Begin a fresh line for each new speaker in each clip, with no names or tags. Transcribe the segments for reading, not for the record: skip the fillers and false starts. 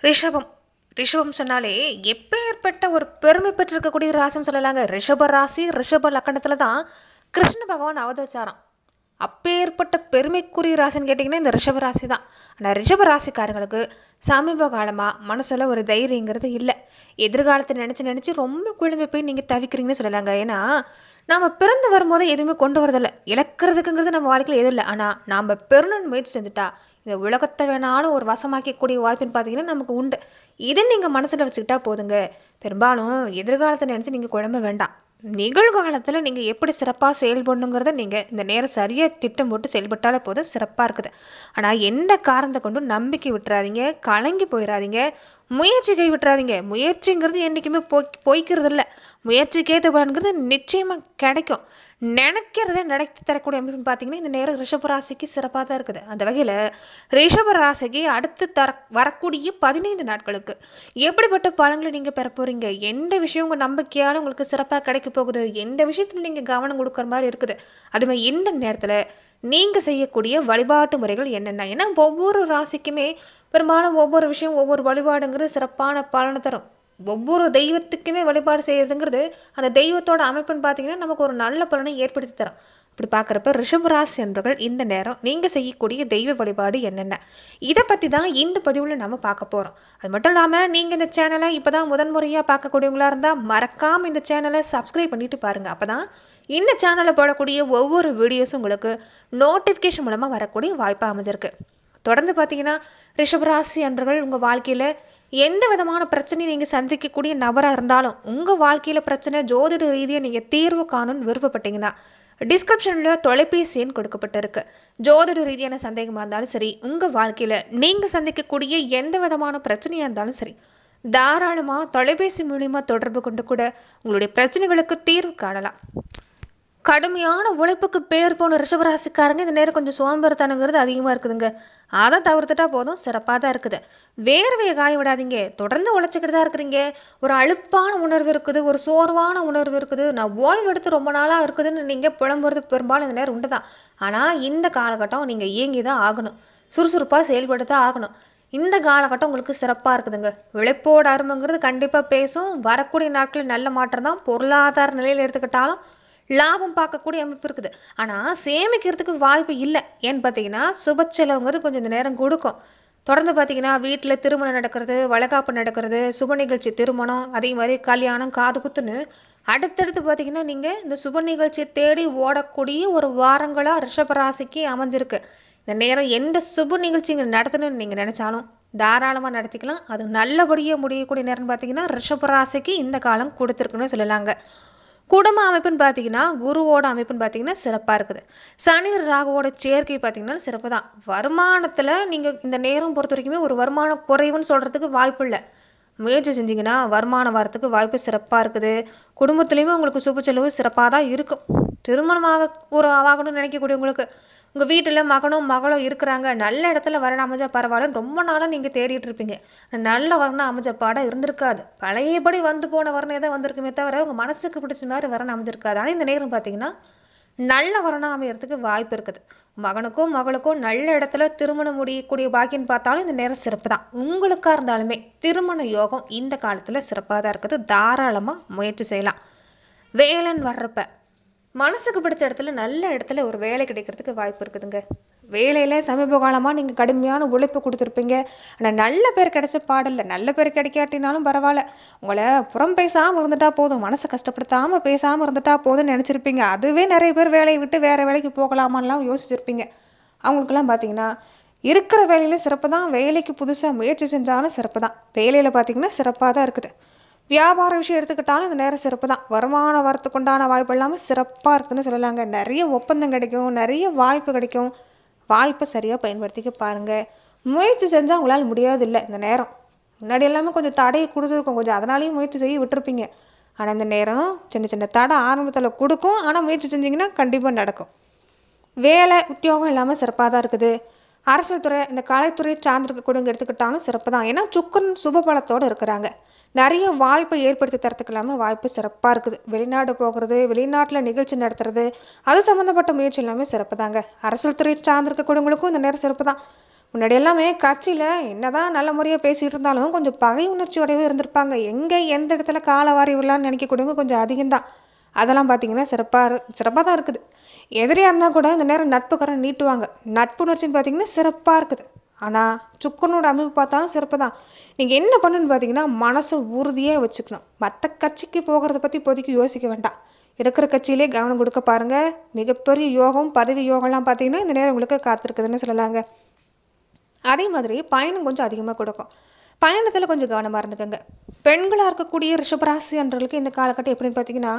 ரிஷபம். ரிஷபம் சொன்னாலே எப்பேற்பட்ட ஒரு பெருமை பெற்றிருக்கக்கூடிய ராசின்னு சொல்லலாங்க. ரிஷப ராசி ரிஷப லக்கணத்துல தான் கிருஷ்ண பகவான் அவதரிச்சாராம். அப்பேற்பட்ட பெருமைக்குரிய ராசின்னு கேட்டிங்கன்னா இந்த ரிஷப ராசி தான். ஆனால் ரிஷப ராசிக்காரங்களுக்கு சமீப காலமாக மனசில் ஒரு தைரியங்கிறது இல்லை. எதிர்காலத்தை நினச்சி ரொம்ப குழம்பு போய் நீங்கள் தவிக்கிறீங்கன்னு சொல்லலாங்க. ஏன்னா நாம் பிறந்து வரும்போது எதுவுமே கொண்டு வரதில்லை, இழக்கிறதுக்குங்கிறது நம்ம வாழ்க்கையில் எதுவும் இல்லை. ஆனால் நாம் பெறணும்னு முயற்சி செஞ்சுட்டா இந்த உலகத்தை வேணாலும் ஒரு வசமாக்கக்கூடிய வாய்ப்புன்னு பார்த்தீங்கன்னா நமக்கு உண்டு. இதை நீங்கள் மனசில் வச்சுக்கிட்டா போதுங்க. பெரும்பாலும் எதிர்காலத்தை நினச்சி நீங்கள் குழம்ப வேண்டாம். நிகழ்காலத்தில் நீங்கள் எப்படி சிறப்பாக செயல்படணுங்கிறத நீங்கள் இந்த நேரம் சரியாக திட்டம் போட்டு செயல்பட்டாலே போதும், சிறப்பாக இருக்குது. ஆனால் எந்த காரணத்தை கொண்டும் நம்பிக்கை விட்டுறாதீங்க, கலங்கி போயிடாதீங்க, முயற்சி கை விட்டுறாதீங்க. முயற்சிங்கிறது என்றைக்குமே பொய்க்கிறது இல்லை. முயற்சிக்கேற்ற பலன்கிறது நிச்சயமாக கிடைக்கும். நினைக்கிறத நடத்தி தரக்கூடிய அமைப்புன்னு பார்த்தீங்கன்னா இந்த நேரம் ரிஷபராசிக்கு சிறப்பாக தான் இருக்குது. அந்த வகையில் ரிஷபராசிக்கு அடுத்து வரக்கூடிய 15 நாட்களுக்கு எப்படிப்பட்ட பலன்களை நீங்கள் பெற போறீங்க, எந்த விஷயம் உங்கள் நம்பிக்கையால் உங்களுக்கு சிறப்பாக கிடைக்க போகுது, எந்த விஷயத்தில் நீங்கள் கவனம் கொடுக்குற மாதிரி இருக்குது, அதுமாதிரி இந்த நேரத்தில் நீங்கள் செய்யக்கூடிய வழிபாட்டு முறைகள் என்னென்ன. ஏன்னா ஒவ்வொரு ராசிக்குமே பெரும்பாலும் ஒவ்வொரு விஷயம் ஒவ்வொரு வழிபாடுங்கிறது சிறப்பான பலனை தரும். ஒவ்வொரு தெய்வத்துக்குமே வழிபாடு செய்யறதுங்கிறது அந்த தெய்வத்தோட அமைப்புன்னு பார்த்தீங்கன்னா நமக்கு ஒரு நல்ல பலனை ஏற்படுத்தி தரும். அப்படி பார்க்குறப்ப ரிஷபராசி என்பவர்கள் இந்த நேரம் நீங்கள் செய்யக்கூடிய தெய்வ வழிபாடு என்னென்ன, இதை பற்றி தான் இந்த பதிவில் நம்ம பார்க்க போகிறோம். அது மட்டும் இல்லாமல் நீங்கள் இந்த சேனலை இப்போ தான் முதன்முறையாக பார்க்கக்கூடியவங்களா இருந்தால் மறக்காமல் இந்த சேனலை சப்ஸ்கிரைப் பண்ணிட்டு பாருங்கள். அப்போ தான் இந்த சேனலில் போடக்கூடிய ஒவ்வொரு வீடியோஸும் உங்களுக்கு நோட்டிஃபிகேஷன் மூலமாக வரக்கூடிய வாய்ப்பாக அமைஞ்சிருக்கு. தொடர்ந்து பார்த்தீங்கன்னா ரிஷபராசி அன்பர்கள் உங்கள் வாழ்க்கையில் எந்த விதமான பிரச்சனையும் நீங்கள் சந்திக்கக்கூடிய நபராக இருந்தாலும், உங்கள் வாழ்க்கையில் பிரச்சனை ஜோதிட ரீதியாக நீங்கள் தீர்வு காணும்னு விருப்பப்பட்டீங்கன்னா டிஸ்கிரிப்ஷனில் தொலைபேசி எண் கொடுக்கப்பட்டிருக்கு. ஜோதிட ரீதியான சந்தேகமாக இருந்தாலும் சரி, உங்கள் வாழ்க்கையில் நீங்கள் சந்திக்கக்கூடிய எந்த விதமான பிரச்சனையாக இருந்தாலும் சரி, தாராளமாக தொலைபேசி மூலியமாக தொடர்பு கொண்டு கூட உங்களுடைய பிரச்சனைகளுக்கு தீர்வு காணலாம். கடுமையான உழைப்புக்கு பேர் போன ரிஷபராசிக்காரங்க இந்த நேரம் கொஞ்சம் சோம்பேறித்தனங்கிறது அதிகமாக இருக்குதுங்க. அதை தவிர்த்துட்டா போதும், சிறப்பாக தான் இருக்குது. வேர்வையை காய விடாதீங்க, தொடர்ந்து உழைச்சிக்கிட்டு தான் இருக்கிறீங்க. ஒரு அலுப்பான உணர்வு இருக்குது, ஒரு சோர்வான உணர்வு இருக்குது, நான் ஓய்வு எடுத்து ரொம்ப நாளாக இருக்குதுன்னு நீங்கள் புலம்புறது பெரும்பாலும் இந்த நேரம் உண்டு தான். ஆனால் இந்த காலகட்டம் நீங்கள் இயங்கி தான் ஆகணும், சுறுசுறுப்பாக செயல்பட்டு தான் ஆகணும். இந்த காலகட்டம் உங்களுக்கு சிறப்பாக இருக்குதுங்க. உழைப்போட அருமைங்கிறது கண்டிப்பாக பேசும். வரக்கூடிய நாட்களில் நல்ல மாற்றம் தான். பொருளாதார நிலையில் எடுத்துக்கிட்டாலும் லாபம் பார்க்கக்கூடிய அமைப்பு இருக்குது. ஆனால் சேமிக்கிறதுக்கு வாய்ப்பு இல்லை. ஏன்னு பார்த்தீங்கன்னா சுப செலவுங்கிறது கொஞ்சம் இந்த நேரம் கொடுக்கும். தொடர்ந்து பார்த்தீங்கன்னா வீட்டில் திருமணம் நடக்கிறது, வளைகாப்பு நடக்கிறது, சுப நிகழ்ச்சி, திருமணம், அதே மாதிரி கல்யாணம், காது குத்துன்னு அடுத்தடுத்து பார்த்தீங்கன்னா நீங்கள் இந்த சுப நிகழ்ச்சியை தேடி ஓடக்கூடிய ஒரு வாரங்களாக ரிஷபராசிக்கு அமைஞ்சிருக்கு. இந்த நேரம் எந்த சுப நிகழ்ச்சிங்க நடத்தணும்னு நீங்கள் நினைச்சாலும் தாராளமாக நடத்திக்கலாம். அது நல்லபடியாக முடியக்கூடிய நேரம்னு பார்த்தீங்கன்னா ரிஷபராசிக்கு இந்த காலம் கொடுத்துருக்குன்னு சொல்லலாங்க. குடும்ப அமைப்புன்னு பார்த்தீங்கன்னா குருவோட அமைப்புன்னு பார்த்தீங்கன்னா சிறப்பாக இருக்குது. சனி ராகுவோட சேர்க்கை பார்த்தீங்கன்னா சிறப்பு தான். வருமானத்தில் நீங்கள் இந்த நேரம் பொறுத்த வரைக்குமே ஒரு வருமானம் குறைவுன்னு சொல்கிறதுக்கு வாய்ப்பு இல்லை. முயற்சி செஞ்சிங்கன்னா வருமானம் வரத்துக்கு வாய்ப்பு சிறப்பாக இருக்குது. குடும்பத்துலேயுமே உங்களுக்கு சுப செலவு சிறப்பாக தான் இருக்கும். திருமணமாக ஒரு ஆகணும்னு நினைக்கக்கூடியவங்களுக்கு உங்கள் வீட்டில் மகனும் மகளும் இருக்கிறாங்க, நல்ல இடத்துல வரணும் அமைஞ்சா பரவாயில்லன்னு ரொம்ப நாளாக நீங்கள் தேடிட்டு இருப்பீங்க. நல்ல வரணும் அமைஞ்ச பாடம் இருந்திருக்காது. பழையபடி வந்து போன வரணும் தான் வந்திருக்குமே தவிர உங்கள் மனசுக்கு பிடிச்ச மாதிரி வரணும் அமைஞ்சிருக்காது. ஆனால் இந்த நேரம் பார்த்தீங்கன்னா நல்ல வரணும் அமையறதுக்கு வாய்ப்பு இருக்குது. மகனுக்கும் மகளுக்கும் நல்ல இடத்துல திருமணம் முடியக்கூடிய பாக்கின்னு பார்த்தாலும் இந்த நேரம் சிறப்பு தான். உங்களுக்கா இருந்தாலுமே திருமண யோகம் இந்த காலத்தில் சிறப்பாக தான் இருக்குது. தாராளமாக முயற்சி செய்யலாம். வேலைன்னு வர்றப்ப மனசுக்கு பிடிச்ச இடத்துல நல்ல இடத்துல ஒரு வேலை கிடைக்கிறதுக்கு வாய்ப்பு இருக்குதுங்க. வேலையில் சமீப காலமாக நீங்கள் கடுமையான உழைப்பு கொடுத்துருப்பீங்க. ஆனால் நல்ல பேர் கிடைச்ச பாடல்ல, நல்ல பேர் கிடைக்காட்டினாலும் பரவாயில்ல, உங்களை புறம் பேசாமல் இருந்துட்டா போதும், மனசை கஷ்டப்படுத்தாமல் பேசாமல் இருந்துட்டா போதும்னு நினச்சிருப்பீங்க. அதுவே நிறைய பேர் வேலையை விட்டு வேறு வேலைக்கு போகலாமான்லாம் யோசிச்சிருப்பீங்க. அவங்களுக்கெல்லாம் பார்த்தீங்கன்னா இருக்கிற வேலையில சிறப்பு தான். வேலைக்கு புதுசாக முயற்சி செஞ்சாலும் சிறப்பு தான். வேலையில் பார்த்தீங்கன்னா சிறப்பாக தான் இருக்குது. வியாபார விஷயம் எடுத்துக்கிட்டாலும் இந்த நேரம் சிறப்பு தான். வருமானம் வரத்துக்கு உண்டான வாய்ப்பு இல்லாமல் சிறப்பாக இருக்குதுன்னு சொல்லலாங்க. நிறைய ஒப்பந்தம் கிடைக்கும், நிறைய வாய்ப்பு கிடைக்கும். வாய்ப்பை சரியாக பயன்படுத்திக்க பாருங்கள். முயற்சி செஞ்சால் உங்களால் முடியாது இல்லை. இந்த நேரம் முன்னாடி எல்லாமே கொஞ்சம் தடையை கொடுத்துருக்கோம், கொஞ்சம் அதனாலேயும் முயற்சி செய்ய விட்டுருப்பீங்க. ஆனால் இந்த நேரம் சின்ன சின்ன தடை ஆரம்பத்தில் கொடுக்கும், ஆனால் முயற்சி செஞ்சிங்கன்னா கண்டிப்பாக நடக்கும். வேலை உத்தியோகம் இல்லாமல் சிறப்பாக தான் இருக்குது. அரசியல் துறை, இந்த கலைத்துறை சார்ந்திருக்கக்கூடியவங்க எடுத்துக்கிட்டாலும் சிறப்பு தான். ஏன்னா சுக்கரன் சுபபலத்தோடு இருக்கிறாங்க. நிறைய வாய்ப்பை ஏற்படுத்தி தரத்துக்கு இல்லாமல் வாய்ப்பு சிறப்பாக இருக்குது. வெளிநாடு போகிறது, வெளிநாட்டில் நிகழ்ச்சி நடத்துறது, அது சம்மந்தப்பட்ட முயற்சி எல்லாமே சிறப்பு தாங்க. அரசியல் துறை சார்ந்திருக்கக்கூடியவங்களுக்கும் இந்த நேரம் சிறப்பு தான். முன்னாடி எல்லாமே கட்சியில என்னதான் நல்ல முறையா பேசிட்டு இருந்தாலும் கொஞ்சம் பகை உணர்ச்சியோடவே இருந்திருப்பாங்க. எங்க எந்த இடத்துல காலை வாரி விடலான்னு நினைக்கக்கூடியவங்க கொஞ்சம் அதிகம்தான். அதெல்லாம் பார்த்தீங்கன்னா சிறப்பாக தான் இருக்குது. எதிரியா இருந்தா கூட இந்த நேரம் நட்புக்கரம் நீட்டுவாங்க. நட்புணர்ச்சின்னு பார்த்தீங்கன்னா சிறப்பா இருக்குது. ஆனா சுக்கனோட அமைப்பு பார்த்தாலும் சிறப்பு தான். நீங்க என்ன பண்ணணும்னு பார்த்தீங்கன்னா மனசை உறுதியா வச்சுக்கணும். மற்ற கட்சிக்கு போகிறத பத்தி இப்போதைக்கு யோசிக்க வேண்டாம். இருக்கிற கட்சியிலே கவனம் கொடுக்க பாருங்க. மிகப்பெரிய யோகம் பதவி யோகம்லாம் பார்த்தீங்கன்னா இந்த நேரம் உங்களுக்கு காத்திருக்குதுன்னு சொல்லலாங்க. அதே மாதிரி பயணம் கொஞ்சம் அதிகமாக கொடுக்கும். பயணத்தில் கொஞ்சம் கவனமாக இருந்துக்கோங்க. பெண்களாக இருக்கக்கூடிய ரிஷபராசி அன்றர்களுக்கு இந்த காலகட்டம் எப்படின்னு பார்த்தீங்கன்னா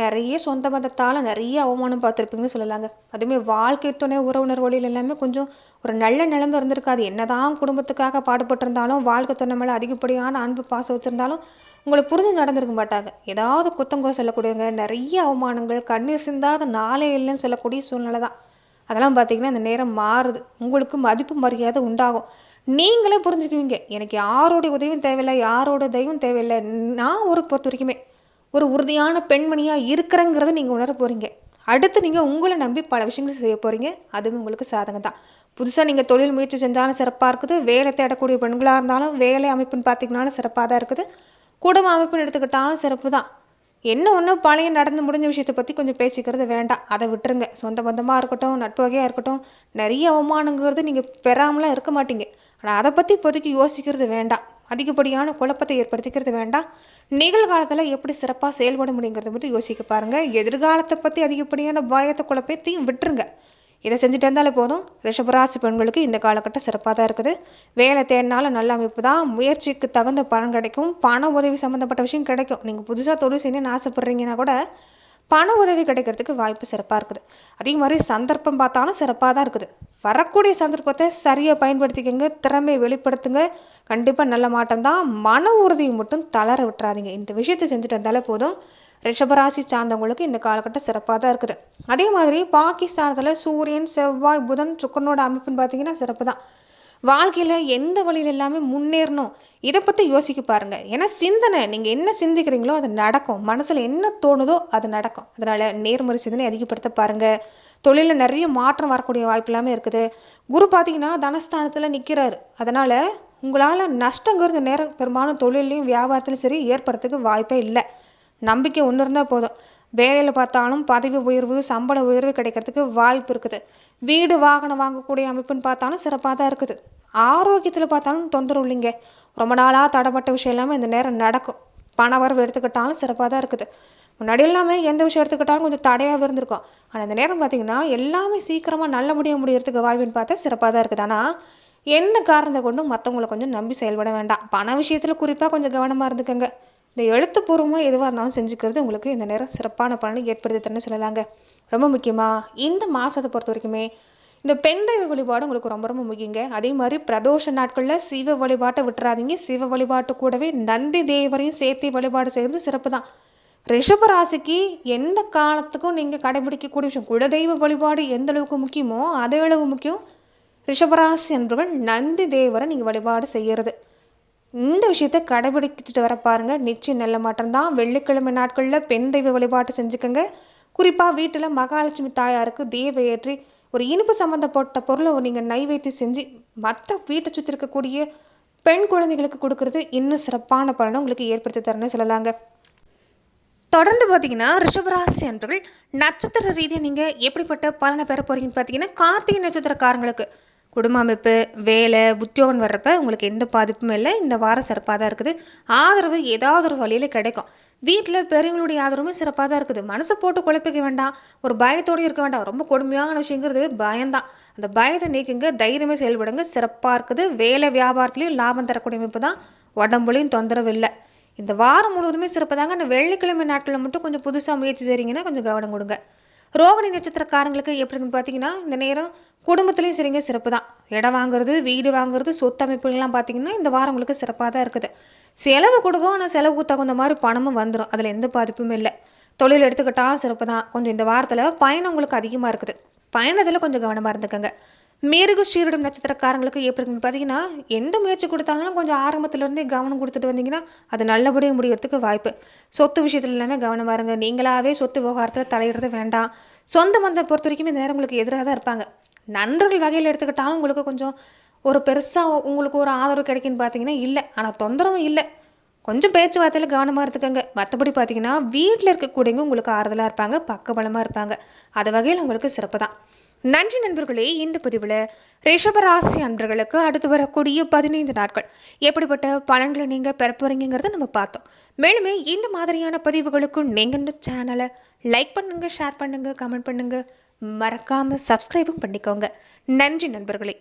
நிறைய சொந்த பந்தத்தால் நிறைய அவமானம் பார்த்துருப்பீங்கன்னு சொல்லலாங்க. அதுவுமே வாழ்க்கை துணை உறவினர் வழியில் எல்லாமே கொஞ்சம் ஒரு நல்ல நிலைமை இருந்திருக்காது. என்னதான் குடும்பத்துக்காக பாடுபட்டிருந்தாலும் வாழ்க்கை துணை மேலே அதிகப்படியான அன்பு பாசம் வச்சுருந்தாலும் உங்களை புரிஞ்சு நடந்திருக்க மாட்டாங்க. ஏதாவது குத்தங்குறை சொல்லக்கூடியவங்க, நிறைய அவமானங்கள், கண்ணீர் சிந்தாத நாளே இல்லைன்னு சொல்லக்கூடிய சூழ்நிலை தான். அதெல்லாம் பார்த்தீங்கன்னா இந்த நேரம் மாறுது. உங்களுக்கு மதிப்பு மரியாதை உண்டாகும். நீங்களே புரிஞ்சுக்குவீங்க, எனக்கு யாரோடைய உதவியும் தேவையில்லை, யாரோட தெய்வம் தேவையில்லை, நான் ஒரு பொறுத்த வரைக்குமே ஒரு உறுதியான பெண்மணியா இருக்கிறேங்கிறத நீங்க உணர போறீங்க. அடுத்து நீங்க உங்களை நம்பி பல விஷயங்கள் செய்ய போறீங்க. அதுவும் உங்களுக்கு சாதகம் தான். புதுசா நீங்க தொழில் முயற்சி செஞ்சாலும் சிறப்பா இருக்குது. வேலை தேடக்கூடிய பெண்களா இருந்தாலும் வேலை அமைப்புன்னு பார்த்தீங்கன்னாலும் சிறப்பாக தான் இருக்குது. குடும்ப அமைப்புன்னு எடுத்துக்கிட்டாலும் சிறப்பு தான். என்ன ஒண்ணு பழைய நடந்து முடிஞ்ச விஷயத்தை பத்தி கொஞ்சம் பேசிக்கிறது வேண்டாம். அதை விட்டுருங்க. சொந்த பந்தமா இருக்கட்டும், நட்பு வகையா இருக்கட்டும், நிறைய அவமானங்கிறது நீங்க பெறாமலாம் இருக்க மாட்டீங்க. ஆனா அதை பத்தி இப்போதைக்கு யோசிக்கிறது வேண்டாம். அதிகப்படியான குழப்பத்தை ஏற்படுத்திக்கிறது வேண்டாம். நிகழ்காலத்துல எப்படி சிறப்பா செயல்பட முடியுங்கிறத பத்தி யோசிக்க பாருங்க. எதிர்காலத்தை பத்தி அதிகப்படியான பயத்தை குழப்பத்தையும் விட்டுருங்க. இதை செஞ்சுட்டு இருந்தாலே போதும். ரிஷபராசி பெண்களுக்கு இந்த காலகட்டம் சிறப்பாக தான் இருக்குது. வேலை தேடினாலும் நல்ல அமைப்பு தான். முயற்சிக்கு தகுந்த பலன் கிடைக்கும். பண உதவி சம்மந்தப்பட்ட விஷயம் கிடைக்கும். நீங்கள் புதுசாக தொழில் செய்யணும்னு ஆசைப்படுறீங்கன்னா கூட பண உதவி கிடைக்கிறதுக்கு வாய்ப்பு சிறப்பாக இருக்குது. அதே மாதிரி சந்தர்ப்பம் பார்த்தாலும் சிறப்பாக தான் இருக்குது. வரக்கூடிய சந்தர்ப்பத்தை சரியாக பயன்படுத்திக்கங்க. திறமையை வெளிப்படுத்துங்க. கண்டிப்பாக நல்ல மாற்றம் தான். மன உறுதியை மட்டும் தளர விட்டுறாதீங்க. இந்த விஷயத்தை செஞ்சுட்டு இருந்தாலே போதும். ரிஷபராசி சார்ந்தவங்களுக்கு இந்த காலகட்டம் சிறப்பாக தான் இருக்குது. அதே மாதிரி பாகிஸ்தானத்தில் சூரியன் செவ்வாய் புதன் சுக்கரனோட அமைப்புன்னு பார்த்தீங்கன்னா சிறப்பு தான். வாழ்க்கையில எந்த வழியில எல்லாமே முன்னேறணும் இதை பத்தி யோசிக்க பாருங்க. ஏன்னா சிந்தனை, நீங்க என்ன சிந்திக்கிறீங்களோ அது நடக்கும். மனசுல என்ன தோணுதோ அது நடக்கும். அதனால நேர்மறை சிந்தனை அதிகப்படுத்த பாருங்க. தொழில நிறைய மாற்றம் வரக்கூடிய வாய்ப்பு எல்லாமே இருக்குது. குரு பார்த்தீங்கன்னா தனஸ்தானத்துல நிக்கிறாரு. அதனால உங்களால நஷ்டங்கிறது நேரம் பெரும்பாலும் தொழிலையும் வியாபாரத்திலும் சரி ஏற்படுறதுக்கு வாய்ப்பே இல்லை. நம்பிக்கை ஒன்று இருந்தால் போதும். வேலையில் பார்த்தாலும் பதவி உயர்வு சம்பள உயர்வு கிடைக்கிறதுக்கு வாய்ப்பு இருக்குது. வீடு வாகனம் வாங்கக்கூடிய அமைப்புன்னு பார்த்தாலும் சிறப்பாக தான் இருக்குது. ஆரோக்கியத்தில் பார்த்தாலும் தொந்தரவு இல்லைங்க. ரொம்ப நாளாக தடைப்பட்ட விஷயம் எல்லாமே இந்த நேரம் நடக்கும். பண வரவு எடுத்துக்கிட்டாலும் சிறப்பாக தான் இருக்குது. முன்னாடி எல்லாமே எந்த விஷயம் எடுத்துக்கிட்டாலும் கொஞ்சம் தடையாக இருந்திருக்கும். ஆனால் இந்த நேரம் பார்த்தீங்கன்னா எல்லாமே சீக்கிரமாக நல்லபடியாக முடியறதுக்கு வாய்ப்புன்னு பார்த்தா சிறப்பாக தான் இருக்குது. ஆனால் என்ன காரணத்தை கொண்டும் மற்றவங்களை கொஞ்சம் நம்பி செயல்பட வேண்டாம். பண விஷயத்தில் குறிப்பாக கொஞ்சம் கவனமாக இருந்துக்கங்க. இந்த எழுத்துப்பூர்வமாக எதுவாக இருந்தாலும் செஞ்சுக்கிறது உங்களுக்கு இந்த நேரம் சிறப்பான பலனை ஏற்படுத்தி தரணும்னு சொல்லலாங்க. ரொம்ப முக்கியமாக இந்த மாதத்தை பொறுத்த வரைக்குமே இந்த பெண் தெய்வ வழிபாடு உங்களுக்கு ரொம்ப ரொம்ப முக்கியங்க. அதே மாதிரி பிரதோஷ நாட்களில் சிவ வழிபாட்டை விட்டுறாதீங்க. சிவ வழிபாட்டு கூடவே நந்தி தேவரையும் சேர்த்து வழிபாடு செய்கிறது சிறப்பு தான். ரிஷப ராசிக்கு எந்த காலத்துக்கும் நீங்கள் கடைபிடிக்கக்கூடிய விஷயம் குலதெய்வ வழிபாடு எந்த அளவுக்கு முக்கியமோ அதே அளவு முக்கியம் ரிஷபராசி என்பவர்கள் நந்தி தேவரை நீங்கள் வழிபாடு செய்யறது. இந்த விஷயத்த கடைபிடிச்சிட்டு வர பாருங்க. நிச்சயம் நல்ல மாற்றம் தான். வெள்ளிக்கிழமை நாட்களில் பெண் தெய்வ வழிபாட்டு செஞ்சுக்கோங்க. குறிப்பாக வீட்டில் மகாலட்சுமி தாயாருக்கு தீப ஏற்றி ஒரு இனிப்பு சம்மந்தப்பட்ட பொருளை நீங்கள் நைவேத்தி செஞ்சு மற்ற வீட்டை சுற்றி இருக்கக்கூடிய பெண் குழந்தைகளுக்கு கொடுக்கறது இன்னும் சிறப்பான பலனை உங்களுக்கு ஏற்படுத்தி தரணும்னு சொல்லலாங்க. தொடர்ந்து பார்த்தீங்கன்னா ரிஷபராசி அன்பர்கள் நட்சத்திர ரீதியாக நீங்கள் எப்படிப்பட்ட பலனை பெற போறீங்கன்னு பார்த்தீங்கன்னா கார்த்திகை நட்சத்திரக்காரங்களுக்கு குடும்ப அமைப்பு வேலை உத்தியோகம் வர்றப்ப உங்களுக்கு எந்த பாதிப்பும் இல்லை. இந்த வாரம் சிறப்பாக தான் இருக்குது. ஆதரவு ஏதாவது ஒரு வழியில கிடைக்கும். வீட்டில் பெரியவங்களுடைய ஆதரவுமே சிறப்பாக தான் இருக்குது. மனசை போட்டு குழப்பிக்க வேண்டாம். ஒரு பயத்தோடு இருக்க வேண்டாம். ரொம்ப கொடுமையான விஷயங்கிறது பயம்தான். அந்த பயத்தை நீக்குங்க. தைரியமே செயல்படுங்க. சிறப்பாக இருக்குது. வேலை வியாபாரத்துலையும் லாபம் தரக்கூடிய அமைப்பு தான். உடம்புலையும் தொந்தரவு இல்லை. இந்த வாரம் முழுவதுமே சிறப்பு தாங்க. அந்த வெள்ளிக்கிழமை நாட்களில் மட்டும் கொஞ்சம் புதுசாக முயற்சி செய்றீங்கன்னா கொஞ்சம் கவனம் கொடுங்க. ரோகிணி நட்சத்திரக்காரங்களுக்கு எப்படின்னு பார்த்தீங்கன்னா இந்த நேரம் குடும்பத்திலையும் சரிங்க சிறப்பு தான். இடம் வாங்குறது வீடு வாங்குறது சொத்து அமைப்புகள்லாம் பார்த்தீங்கன்னா இந்த வாரம் உங்களுக்கு சிறப்பாக தான் இருக்குது. செலவு கொடுக்கும். ஆனால் செலவுக்கு தகுந்த மாதிரி பணமும் வந்துடும். அதில் எந்த பாதிப்புமே இல்லை. தொழில் எடுத்துக்கிட்டாலும் சிறப்பு தான். கொஞ்சம் இந்த வாரத்தில் பயணம் உங்களுக்கு அதிகமாக இருக்குது. பயணத்தில் கொஞ்சம் கவனமாக இருந்துக்கங்க. மிருக ஸ்ரீரிடம் நட்சத்திரக்காரங்களுக்கு எப்படி இருக்குன்னு பார்த்தீங்கன்னா எந்த முயற்சி கொடுத்தாலும் கொஞ்சம் ஆரம்பத்திலிருந்தே கவனம் கொடுத்துட்டு வந்தீங்கன்னா அது நல்லபடியாக முடியறதுக்கு வாய்ப்பு. சொத்து விஷயத்துல எல்லாமே கவனமாக இருங்க. நீங்களாவே சொத்து விவகாரத்தில் தலையிடுறது வேண்டாம். சொந்த பந்தம் பொறுத்த வரைக்கும் இந்த நேரம் உங்களுக்கு எதிராக தான் இருப்பாங்க. நண்பர்கள் வகையில் எடுத்துக்கிட்டாலும் உங்களுக்கு கொஞ்சம் ஒரு பெருசாக உங்களுக்கு ஒரு ஆதரவு கிடைக்குன்னு பார்த்தீங்கன்னா இல்லை. ஆனால் தொந்தரவும் இல்லை. கொஞ்சம் பேச்சுவார்த்தையில் கவனமாக இருந்துக்கங்க. மற்றபடி பார்த்தீங்கன்னா வீட்டில் இருக்கக்கூடியவங்க உங்களுக்கு ஆறுதலாக இருப்பாங்க, பக்கபலமாக இருப்பாங்க. அது வகையில் உங்களுக்கு சிறப்பு தான். நன்றி நண்பர்களே. இந்த பதிவில் ரிஷபராசி அன்பர்களுக்கு அடுத்து வரக்கூடிய 15 நாட்கள் எப்படிப்பட்ட பலன்களை நீங்கள் பெற போறீங்கிறத நம்ம பார்த்தோம். மேலுமே இந்த மாதிரியான பதிவுகளுக்கு நீங்கள் இந்த சேனலை லைக் பண்ணுங்க, ஷேர் பண்ணுங்க, கமெண்ட் பண்ணுங்க, மறக்காம சப்ஸ்கிரைபும் பண்ணிக்கோங்க. நன்றி நண்பர்களே.